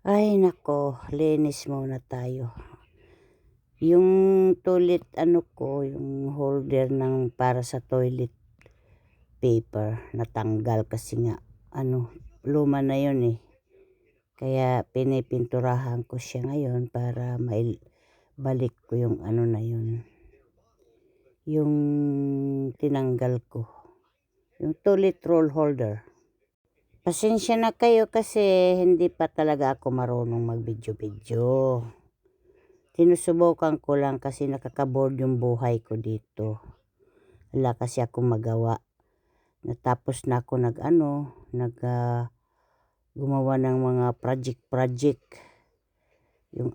Ay nako, linis muna tayo. Yung toilet yung holder ng para sa toilet paper natanggal kasi nga luma na yun eh. Kaya pinipinturahan ko siya ngayon para balik ko yung na yun. Yung tinanggal ko. Yung toilet roll holder. Pasensya na kayo kasi hindi pa talaga ako marunong mag-video-video. Sinusubukan ko lang kasi nakaka-bored yung buhay ko dito. Wala kasi akong magawa. Natapos na ako gumawa ng mga project. Yung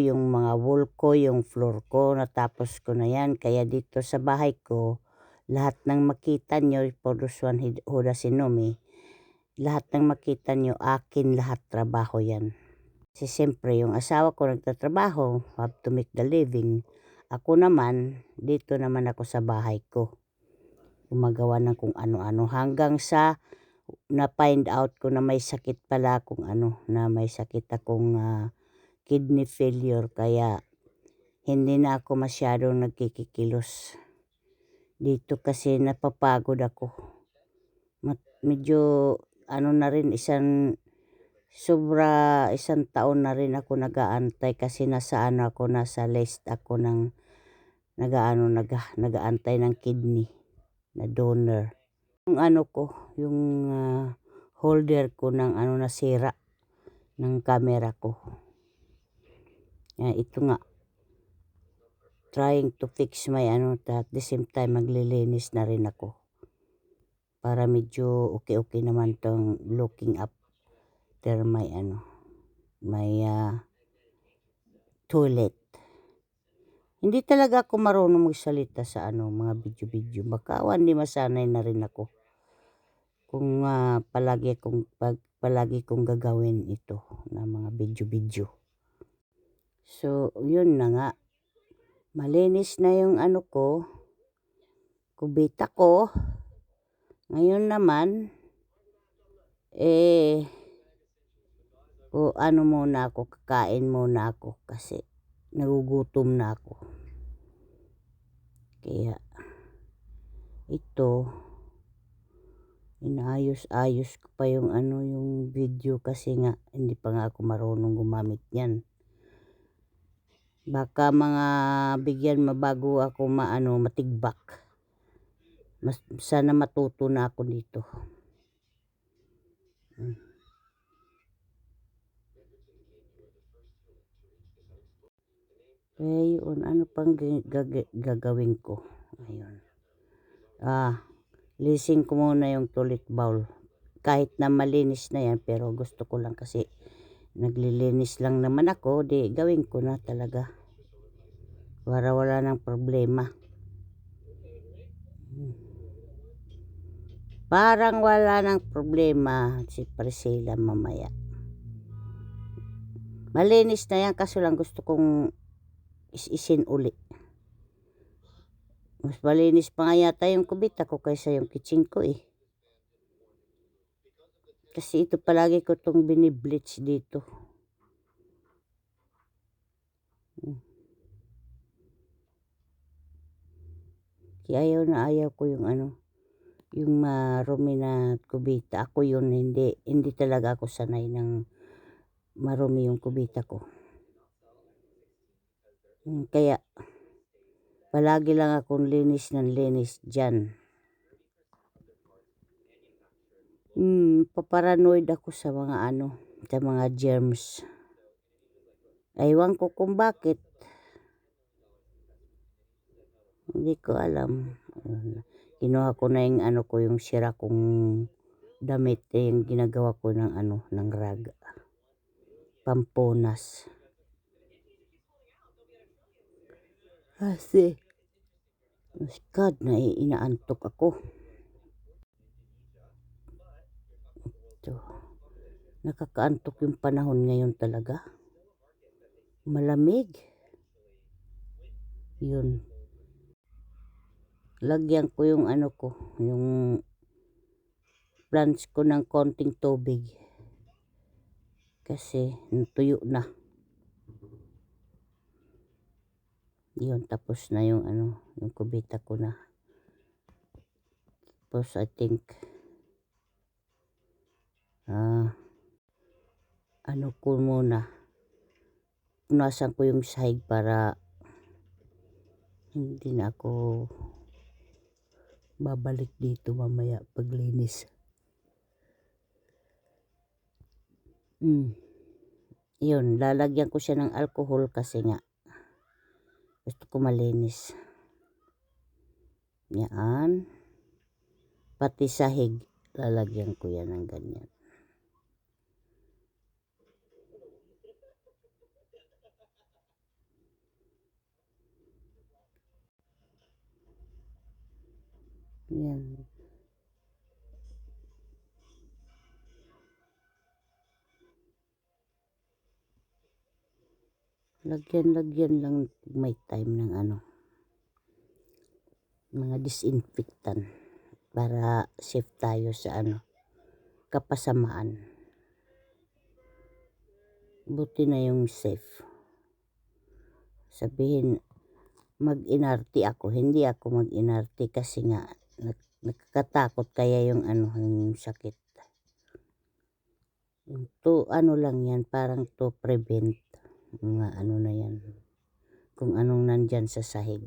yung mga wall ko, yung floor ko, natapos ko na yan. Kaya dito sa bahay ko, lahat ng makita nyo, for those one who doesn't know me, lahat ng makita nyo, akin lahat trabaho yan. Kasi siyempre yung asawa ko nagtatrabaho, have to make the living. Ako naman, dito naman ako sa bahay ko. Gumagawa ng kung ano-ano hanggang sa na-find out ko na may sakit pala na may sakit akong kidney failure. Kaya hindi na ako masyadong nagkikikilos. Dito kasi napapagod ako. Medyo na rin isang taon na rin ako nag-aantay kasi nasa list ako ng nag-aantay ng kidney na donor. Yung yung holder ko ng nasira ng camera ko. Ito nga, trying to fix my at the same time maglilinis na rin ako. Para medyo okay naman tong looking up there my toilet. Hindi talaga ako marunong magsalita sa mga video-video. Baka hindi masanay na rin ako. Kung palagi kong gagawin ito na mga video-video. So, yun na nga. Malinis na yung kubita ko. Ngayon naman, muna ako, kakain muna ako kasi nagugutom na ako. Kaya, ito, inaayos-ayos ko pa yung yung video kasi nga, hindi pa nga ako marunong gumamit yan. Baka mga bigyan mabago ako matigbak. Sana matuto na ako dito. Yun, ano pang gagawin ko? Ayun. Lising ko muna yung toilet bowl. Kahit na malinis na yan, pero gusto ko lang kasi naglilinis lang naman ako, di gawin ko na talaga. Para wala nang problema. Parang wala nang problema si Priscilla mamaya. Malinis na yan, kaso lang gusto kong isin uli. Mas malinis pa nga yata yung kubita ko kaysa yung kitchen ko eh. Kasi ito palagi ko itong binibleach dito. Kaya ayaw ko yung yung marumi na kubita. Ako yun, hindi talaga ako sanay ng marumi yung kubita ko. Kaya palagi lang akong linis ng linis dyan. Paparanoid ako sa mga sa mga germs. Aywan ko kung bakit. Hindi ko alam. Kinuha ko na yung yung sira kong damit yung ginagawa ko ng ng rag. Pampunas. Kasi God, inaantok ako. Ito. Nakakaantok yung panahon ngayon talaga. Malamig. Yun. Lagyan ko yung yung plants ko ng konting tubig. kasi tuyo na. Yun, tapos na yung yung kubita ko na. Tapos I think ko muna, punasan ko yung sahig para hindi na ako babalik dito mamaya paglinis. Yun, lalagyan ko siya ng alcohol kasi nga gusto ko malinis. Yan, pati sahig lalagyan ko yan ng ganyan. Yan. Lagyan lang may time ng mga disinfectant para safe tayo sa kapasamaan. Buti na yung safe. Sabihin mag-inarte ako, hindi ako mag-inarte kasi nga nakakatakot kaya yung yung sakit. To lang yan, parang to prevent mga na yan, kung anong nandyan sa sahig.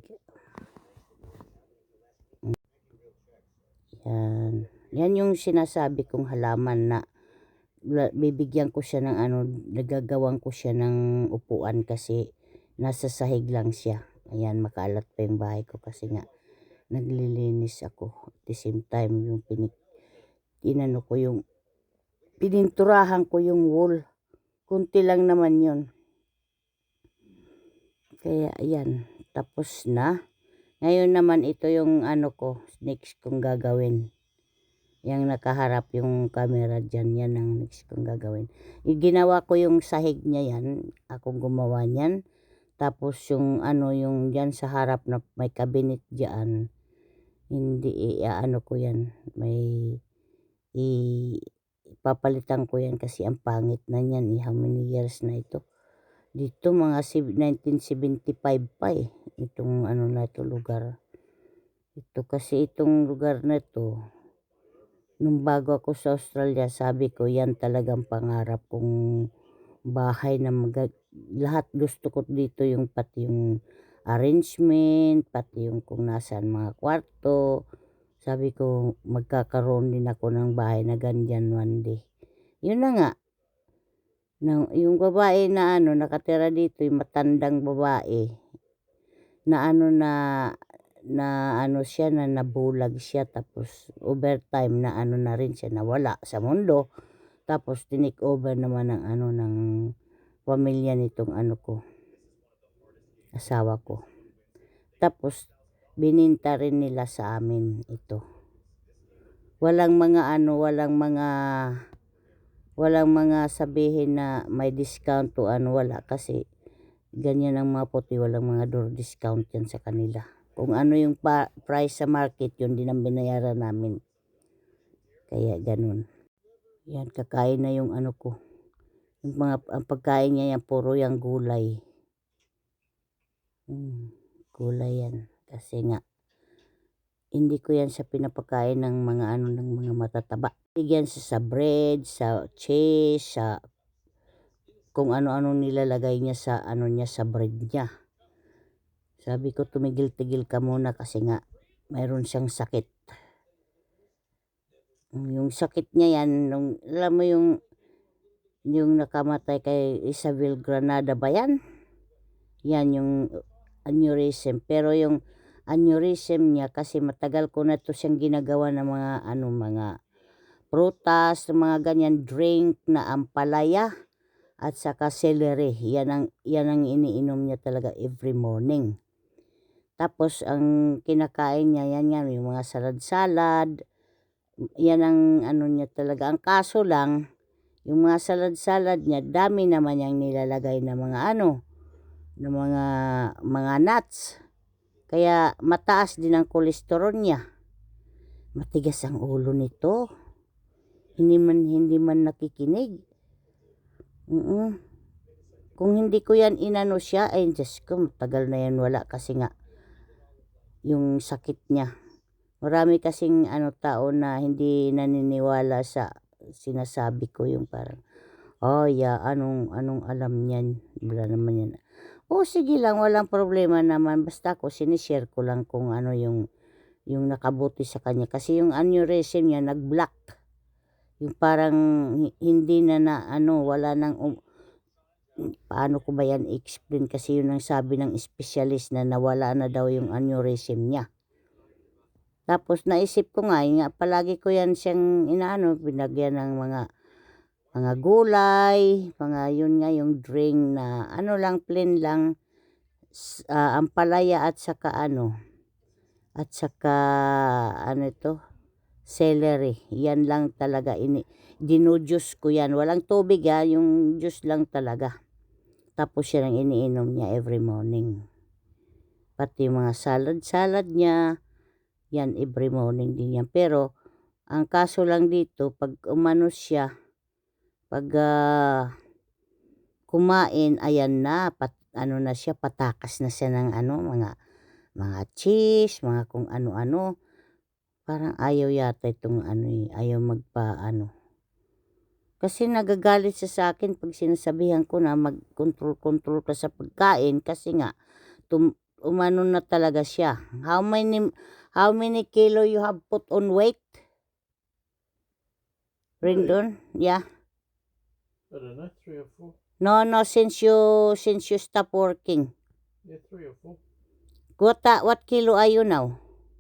Yan yung sinasabi kong halaman na bibigyan ko siya ng nagagawan ko siya ng upuan kasi nasa sahig lang siya. Ayan, makaalat pa yung bahay ko kasi nga naglilinis ako. At the same time yung pininturahan ko yung wall. Kunti lang naman yun. Kaya ayan, tapos na. Ngayon naman ito yung next kong gagawin. Yang nakaharap yung camera dyan, yan ang next kong gagawin. Ginawa ko yung sahig niya yan, akong gumawa niyan. Tapos yung yung dyan sa harap na may cabinet dyan, hindi ko yan. Papalitan ko yan kasi ang pangit na yan. How many years na ito? Dito mga 1975 pa itong na ito lugar. Ito kasi itong lugar na ito, nung bago ako sa Australia, sabi ko yan talagang pangarap kong bahay na lahat gusto ko dito, yung pati yung arrangement, pati yung kung nasaan mga kwarto. Sabi ko magkakaroon din ako ng bahay na ganyan one day. Yun na nga. Yung babae na nakatira dito, yung matandang babae na siya na nabulag siya, tapos overtime na na rin siya, nawala sa mundo. Tapos tinake over naman ng ng pamilya nitong ko, asawa ko. Tapos bininta rin nila sa amin ito. Walang mga sabihin na may discount o wala, kasi ganyan ang mga puti, walang mga door discount yan sa kanila. Kung yung price sa market, yun din ang binayaran namin. Kaya ganun. Yan, kakain na yung ko. Ang pagkain niya yan, puro yung gulay. Gulay yan. Kasi nga, hindi ko yan sa pinapakain ng mga ng mga matataba. Bigyan sa bread, sa cheese, sa kung ano-ano nilalagay niya sa niya, sa bread niya. Sabi ko tumigil-tigil ka muna kasi nga mayroon siyang sakit. Yung sakit niya yan, alam mo yung nakamatay kay Isabel Granada ba yan? Yan yung aneurysm. Pero yung aneurysm niya, kasi matagal ko na to siyang ginagawa ng mga mga prutas, mga ganyan, drink na ampalaya at saka celery. Yan ang iniinom niya talaga every morning. Tapos ang kinakain niya yan yung mga salad-salad. Yan ang niya talaga. Ang kaso lang, yung mga salad-salad niya, dami naman yang nilalagay na mga na mga nuts. Kaya mataas din ang kolesterol niya. Matigas ang ulo nito. Hindi man nakikinig. Mm. Kung hindi ko yan inano siya, ay Diyos ko, matagal na yan wala kasi nga yung sakit niya. Marami kasing tao na hindi naniniwala sa sinasabi ko, yung parang, "Oh, yeah, anong alam niyan? Wala naman yan." Oh, sige lang, walang problema naman, basta ako sinishare ko lang kung ano yung nakabuti sa kanya. Kasi yung aneurysm niya nag-block, yung parang hindi na wala nang paano ko ba yan i-explain, kasi yun ang sabi ng specialist na nawala na daw yung aneurysm niya. Tapos naisip ko nga palagi ko yan siyang binagyan ng mga gulay, mga yun nga yung drink na lang, plain lang, ampalaya at saka ito, celery. Yan lang talaga dinu-juice ko yan. Walang tubig yung juice lang talaga. Tapos yan ang iniinom niya every morning. Pati yung mga salad niya, yan every morning din yan. Pero ang kaso lang dito, pag umano siya, pag kumain, ayan na, na siya, patakas na siya ng mga cheese, mga kung ano-ano. Parang ayaw yata itong ayaw Kasi nagagalit siya sa akin pag sinasabihan ko na mag-control ka sa pagkain, kasi nga umano na talaga siya. How many kilo you have put on weight? Rendon? Yeah. I don't know, 3 or 4. No, since you stop working. Yeah, 3 or 4. What kilo are you now?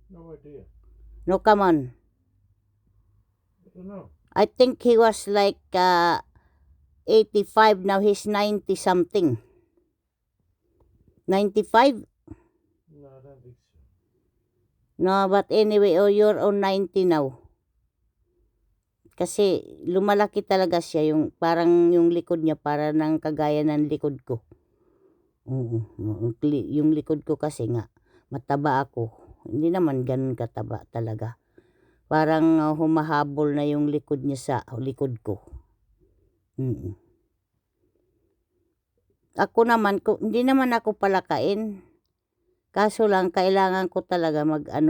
No idea. No, come on. I don't know. I think he was like 85, now he's 90 something. 95? No, I don't think so. No, but anyway, you're on 90 now. Kasi lumalaki talaga siya, yung parang yung likod niya para ng kagaya ng likod ko. Oo, yung likod ko kasi nga mataba ako. Hindi naman ganun kataba talaga. Parang humahabol na yung likod niya sa likod ko. Ako naman, hindi naman ako palakain. Kaso lang kailangan ko talaga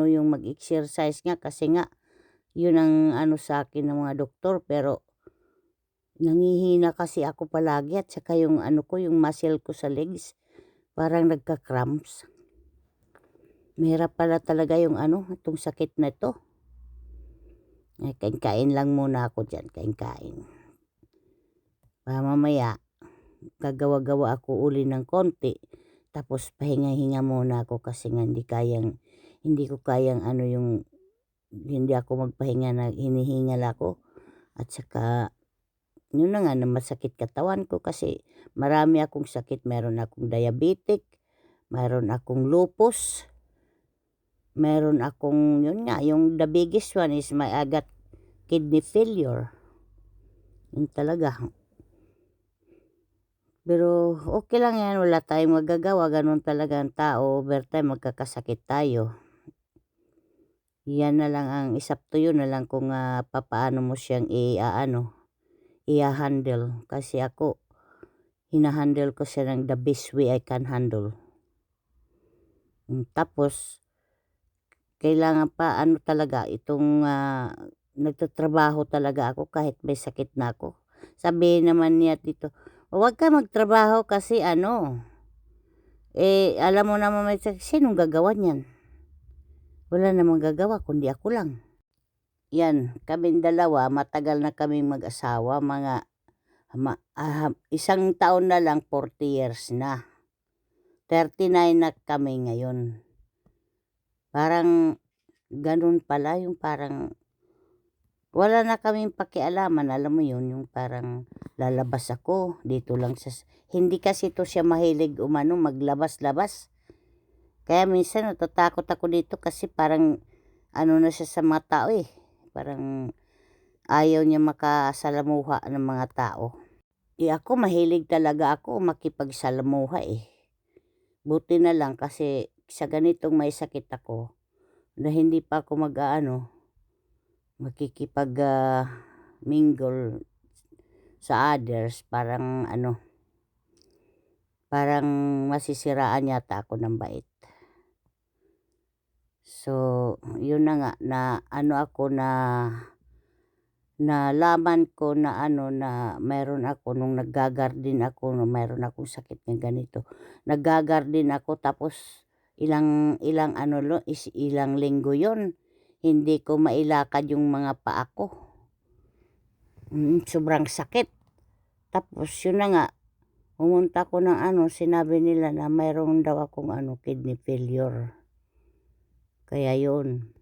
yung mag-exercise nga, kasi nga yun ang sa akin ng mga doktor. Pero nangihina kasi ako palagi, at saka yung yung muscle ko sa legs parang nagka-cramps. Mahirap pala talaga yung itong sakit na ito. Ay, kain lang muna ako dyan, kain. Mamaya gagawa-gawa ako uli ng konti, tapos pahinga-hinga muna ako, kasi nga hindi ko kayang yung hindi ako magpahinga na hinihingal ako. At saka yun na nga na masakit katawan ko, kasi marami akong sakit. Meron akong diabetic, meron akong lupus, meron akong yun nga, yung the biggest one is I got kidney failure. Yun talaga. Pero okay lang yan, wala tayong magagawa, ganun talaga ang tao, overtime magkakasakit tayo. Yan na lang ang isap to, yun na lang kung papaano mo siyang i-handle. Kasi ako, hinahandle ko siya ng the best way I can handle. Tapos, kailangan pa talaga itong nagtatrabaho talaga ako kahit may sakit na ako. Sabihin naman niya dito, huwag ka magtrabaho kasi alam mo naman may sakit, sinong gagawa niyan? Wala namang gagawa kundi ako lang. Yan, kaming dalawa, matagal na kaming mag-asawa, isang taon na lang, 40 years na. 39 na kami ngayon. Parang ganun pala, yung parang wala na kaming pakialaman, alam mo yun, yung parang lalabas ako dito lang hindi kasi to siya mahilig maglabas-labas. Kaya minsan natatakot ako dito, kasi parang na siya sa mga tao parang ayaw niya makasalamuha ng mga tao. Ako mahilig talaga ako makipagsalamuha Buti na lang, kasi sa ganitong may sakit ako na hindi pa ako makikipag mingle sa others, parang ano, parang masisiraan yata ako ng bait. So, yun na nga na ano ako na nalaman ko na ano na mayroon ako nung nagga-garden ako, no, mayroon akong sakit na ganito. Nagga-garden ako tapos ilang ilang ano ilang linggo yon hindi ko mailakad yung mga paa ko. Sobrang sakit. Tapos yun na nga, pumunta ko ng ano, sinabi nila na mayroon daw akong ano, kidney failure. Kaya yun.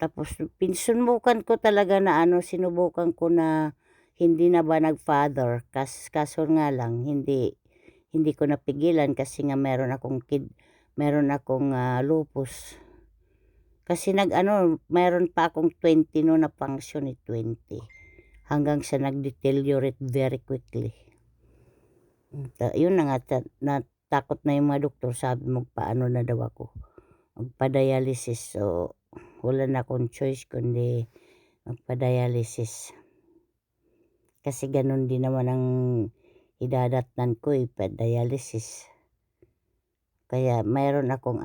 Tapos sinubukan ko talaga na ano, sinubukan ko na hindi na ba nag-father, kaso nga lang hindi ko napigilan kasi nga meron akong lupus. Kasi meron pa akong 20 no na function 20 hanggang sa nag-deteriorate very quickly. Yun na nga natakot na yung mga doktor, sabi magpaano na daw ako, magpa-dialysis. So wala na akong choice kundi magpa-dialysis. Kasi ganun din naman ang idadatnan ko pa-dialysis. Kaya mayroon akong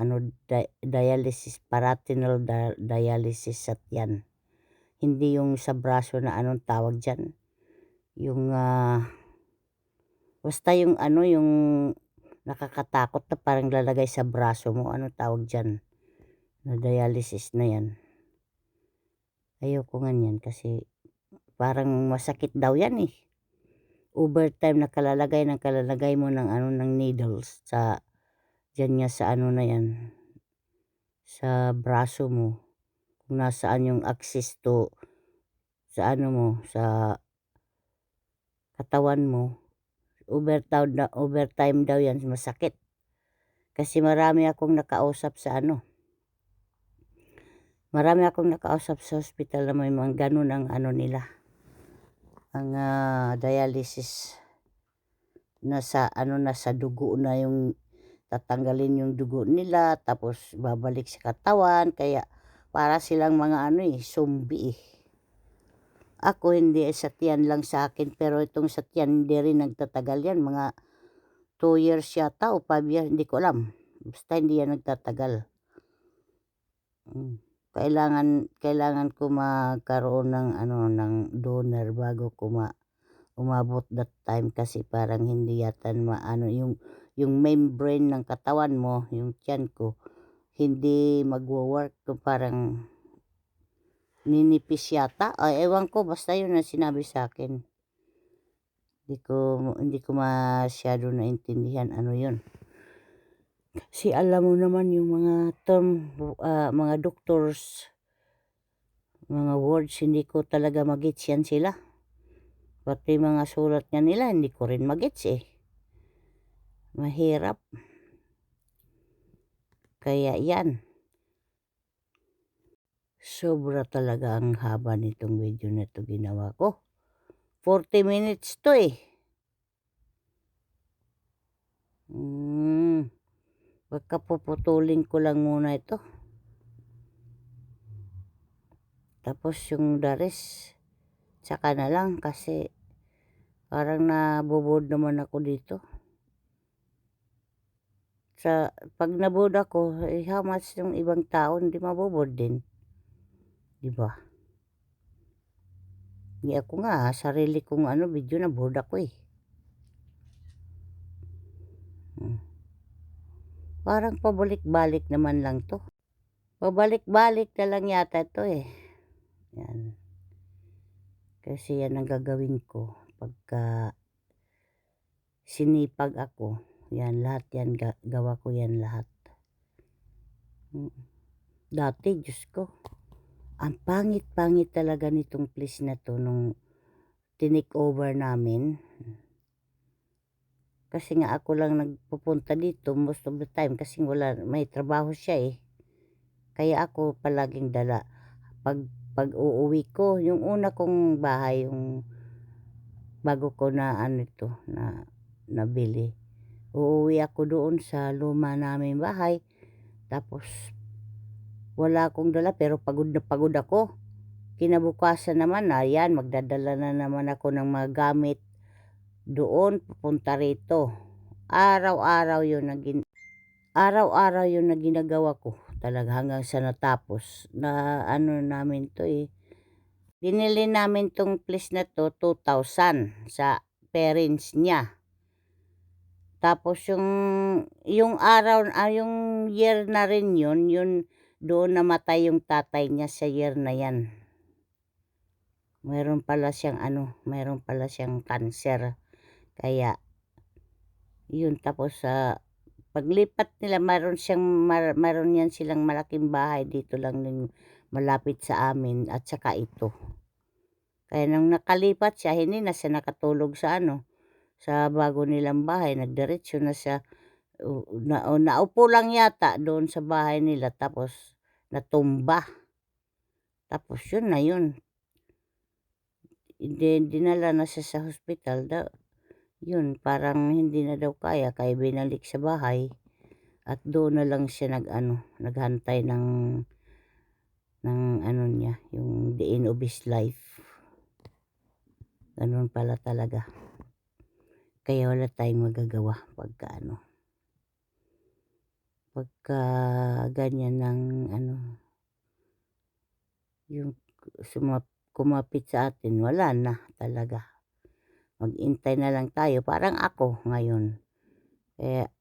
dialysis, peritoneal dialysis sa tiyan. Hindi yung sa braso na anong tawag dyan. Yung basta yung yung nakakatakot na parang lalagay sa braso mo, ano tawag dyan, na dialysis na yan. Ayoko nga yan kasi parang masakit daw yan eh. Overtime nakalalagay mo ng ng needles sa dyan nga sa na yan, sa braso mo, kung nasaan yung access to sa mo, sa katawan mo. Overtime daw yan, masakit. Kasi marami akong nakausap sa hospital na may mga ganun ang nila, ang dialysis. Nasa dugo na yung tatanggalin yung dugo nila tapos babalik sa katawan, kaya para silang mga zombie eh. Ako hindi, sa tiyan lang sa akin, pero itong sa tiyan hindi rin nagtatagal yan, mga 2 years yata o 5 years, hindi ko alam, basta hindi yan nagtatagal. Kailangan ko magkaroon ng ng donor bago ko umabot that time, kasi parang hindi yata yung membrane ng katawan mo, yung tiyan ko, hindi magwo-work, parang ninipis yata. Ewan ko, basta yun ang sinabi sa akin. Hindi ko masyado naintindihan yun. Kasi alam mo naman yung mga term, mga doctors, mga words, hindi ko talaga magets yan sila. Pati mga sulat nga nila, hindi ko rin magets eh. Mahirap. Kaya yan. Sobra talaga ang haba nitong video na to ginawa ko. 40 minutes to eh. Baka puputulin ko lang muna ito. Tapos yung the rest, tsaka na lang kasi parang nabobod naman ako dito. Pag nabod ako, how much yung ibang tao hindi mabobod din. Diba? Hindi ako nga, sarili kong video nabod ako eh. Parang pabalik-balik naman lang to. Pabalik-balik na lang yata to eh. Yan. Kasi yan ang gagawin ko pagka sinipag ako. Yan, lahat yan, gawa ko yan lahat. Dati, Diyos ko, ang pangit-pangit talaga nitong place na to nung tinake over namin. Kasi nga ako lang nagpupunta dito most of the time kasi may trabaho siya eh. Kaya ako palaging dala. Pag uuwi ko, yung una kong bahay, yung bago ko na nabili, uuwi ako doon sa luma namin bahay. Tapos wala akong dala pero pagod na pagod ako. kinabukasan naman, ayan, magdadala na naman ako ng mga gamit doon papunta rito. Araw-araw yun na ginagawa ko talaga hanggang sa natapos na ano namin 'to, binili namin 'tong place na 'to 2,000 sa parents niya. Tapos yung yung year na rin yun doon namatay yung tatay niya sa year na yan. Meron pala siyang cancer. Kaya yun, tapos sa paglipat nila meron yan silang malaking bahay dito lang din malapit sa amin at saka ito. Kaya nung nakalipat siya, hindi na siya nakatulog sa sa bago nilang bahay, nagdiretso na siya, naupo lang yata doon sa bahay nila tapos natumba. Tapos yun na yun, dinala na siya sa hospital yun parang hindi na daw kaya binalik sa bahay at doon na lang siya naghantay ng niya, yung the end of his life. Ganun pala talaga. Kaya wala tayong magagawa pagka ganyan ng yung kumapit sa atin, wala na talaga. Maghintay na lang tayo, parang ako ngayon. Kaya